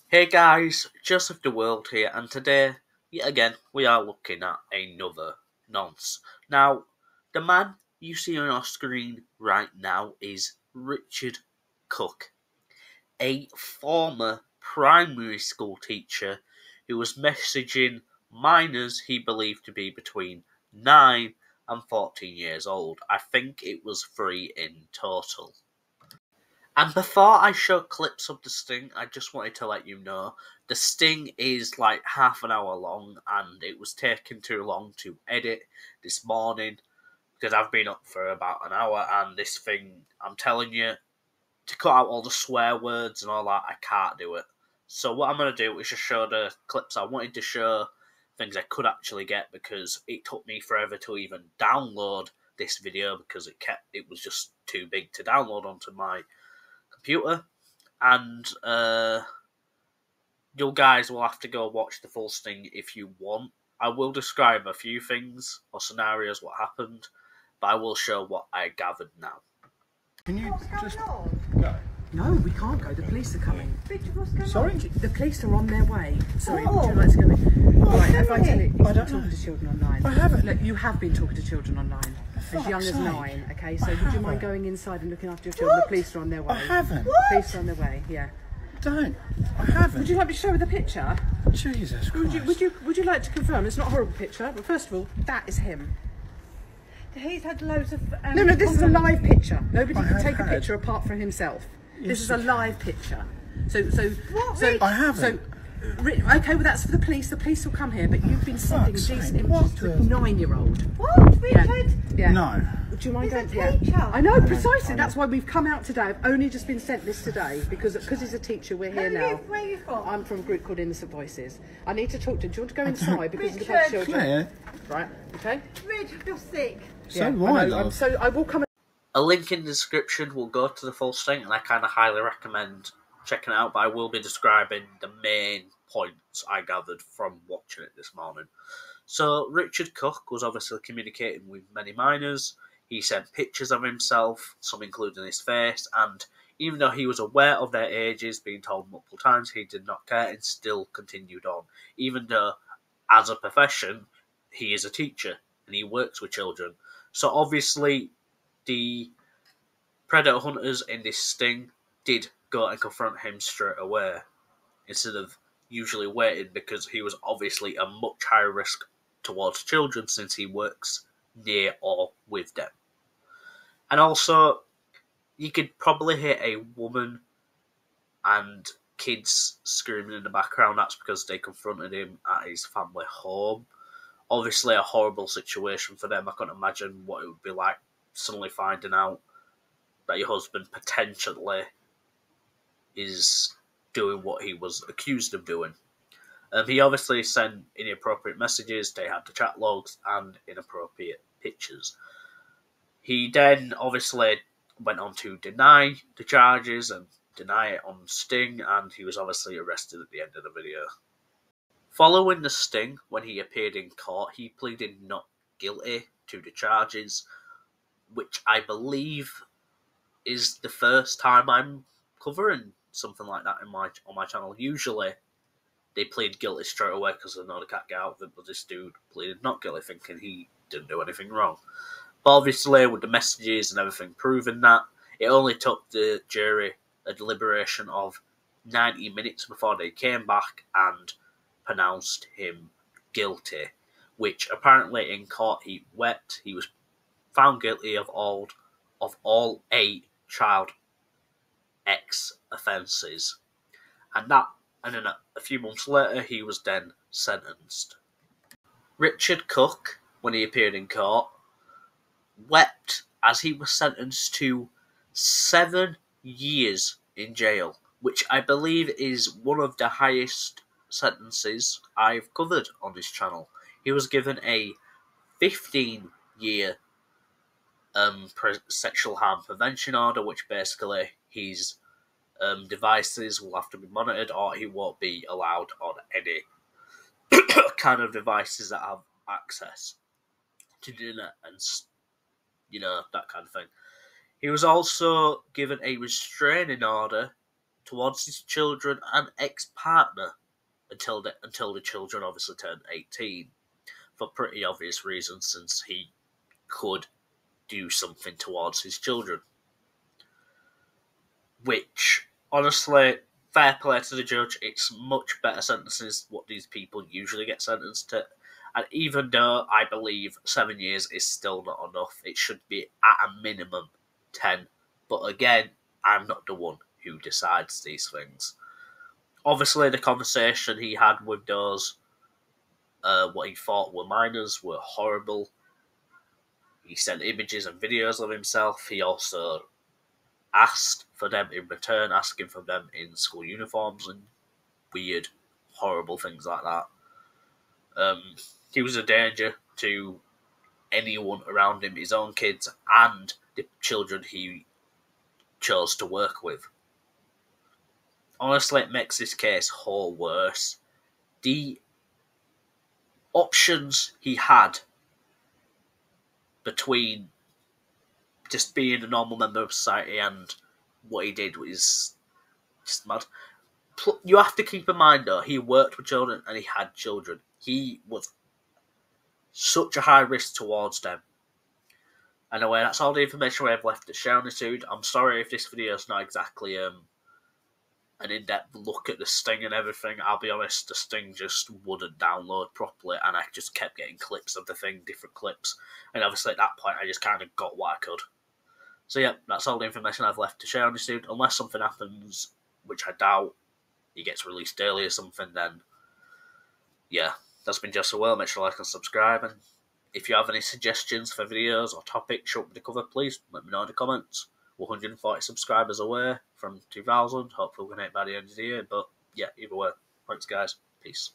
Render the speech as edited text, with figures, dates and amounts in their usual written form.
Hey guys, Joseph the World here, and today, yet again, we are looking at another nonce. Now, the man you see on our screen right now is Richard Cook, a former primary school teacher who was messaging minors he believed to be between 9 and 14 years old. I think it was 3 in total. And before I show clips of the sting, I just wanted to let you know the sting is like half an hour long, and it was taking too long to edit this morning because I've been up for about an hour, and this thing, I'm telling you, to cut out all the swear words and all that, I can't do it. So what I'm going to do is just show the clips I wanted to show, things I could actually get, because it took me forever to even download this video because it was just too big to download onto my computer, and you guys will have to go watch the full sting if you want. I will describe a few things or scenarios what happened, but I will show what I gathered now. Can you just go? No, we can't go. The police are coming. Richard, what's going on? The police are on their way. Sorry, Oh. would you like to go in? What? Right, if I tell you, you've I been don't talking know. to children online. I haven't. Look, you have been talking to children online. As young as fuck's 9, okay? So I would you haven't. mind going inside and looking after your children? What? The police are on their way. I haven't. The police are on their way, yeah. Don't. I haven't. Would you like me to show her the picture? Jesus Christ. Would you like to confirm? It's not a horrible picture, but first of all, that is him. He's had loads of. No, this is a live picture. Nobody I can have take a had- picture apart from himself. Yes, This is a you live picture. So, What, so, Rich? I haven't. okay, well that's for the police. The police will come here, but you've been sending fuck's these sake, images what to a the- 9-year-old. What, Richard? Yeah. No. Do you mind He's a going? teacher. I know precisely. I know. That's why we've come out today. I've only just been sent this today because he's a teacher. We're here now. Where are you from? I'm from a group called Innocent Voices. I need to talk to. Do you want to go inside because of the Richard. children? Claire, Right. Okay. Richard, you're sick. so do I, I know. love. So I will come. A link in the description will go to the full sting, and I kind of highly recommend checking it out, but I will be describing the main points I gathered from watching it this morning. So, Richard Cook was obviously communicating with many minors. He sent pictures of himself, some including his face, and even though he was aware of their ages, being told multiple times, he did not care and still continued on. Even though, as a profession, he is a teacher and he works with children. So, obviously, the predator hunters in this sting did go and confront him straight away instead of usually waiting, because he was obviously a much higher risk towards children since he works near or with them. And also, you could probably hear a woman and kids screaming in the background. That's because they confronted him at his family home. Obviously a horrible situation for them. I can't imagine what it would be like suddenly finding out that your husband potentially is doing what he was accused of doing. He obviously sent inappropriate messages, they had the chat logs, and inappropriate pictures. He then obviously went on to deny the charges and deny it on sting, and he was obviously arrested at the end of the video. Following the sting, when he appeared in court, he pleaded not guilty to the charges, which I believe is the first time I'm covering something like that on my channel. Usually, they plead guilty straight away because they know they can't get out of it, but this dude pleaded not guilty, thinking he didn't do anything wrong. But obviously, with the messages and everything proving that, it only took the jury a deliberation of 90 minutes before they came back and pronounced him guilty, which apparently in court he wept. He was found guilty of all 8 child X offences, and then a few months later he was then sentenced. Richard Cook, when he appeared in court, wept as he was sentenced to 7 years in jail, which I believe is one of the highest sentences I've covered on this channel. He was given a 15-year sexual harm prevention order, which basically his devices will have to be monitored, or he won't be allowed on any kind of devices that have access to the internet and, that kind of thing. He was also given a restraining order towards his children and ex-partner until the children obviously turned 18, for pretty obvious reasons, since he could do something towards his children. Which, honestly, fair play to the judge, it's much better sentences what these people usually get sentenced to. And even though I believe 7 years is still not enough, it should be at a minimum 10. But again, I'm not the one who decides these things. Obviously, the conversation he had with those, what he thought were minors, were horrible. He sent images and videos of himself. He also asked for them in return, asking for them in school uniforms and weird, horrible things like that. He was a danger to anyone around him, his own kids and the children he chose to work with. Honestly, it makes this case whole worse. The options he had between just being a normal member of society and what he did was just mad. You have to keep in mind, though, he worked with children and he had children. He was such a high risk towards them. Anyway, that's all the information we have left to share on this dude. I'm sorry if this video is not exactly an in-depth look at the sting and everything. I'll be honest, the sting just wouldn't download properly, and I just kept getting clips of the thing, different clips. And obviously at that point, I just kind of got what I could. So yeah, that's all the information I've left to share on this dude. Unless something happens, which I doubt, he gets released early or something, then yeah, that's been Just a World. Make sure to like and subscribe, and if you have any suggestions for videos or topics you want me to cover, please let me know in the comments. 140 subscribers away from 2,000. Hopefully we're going to hit by the end of the year, but yeah, either way, thanks guys, peace.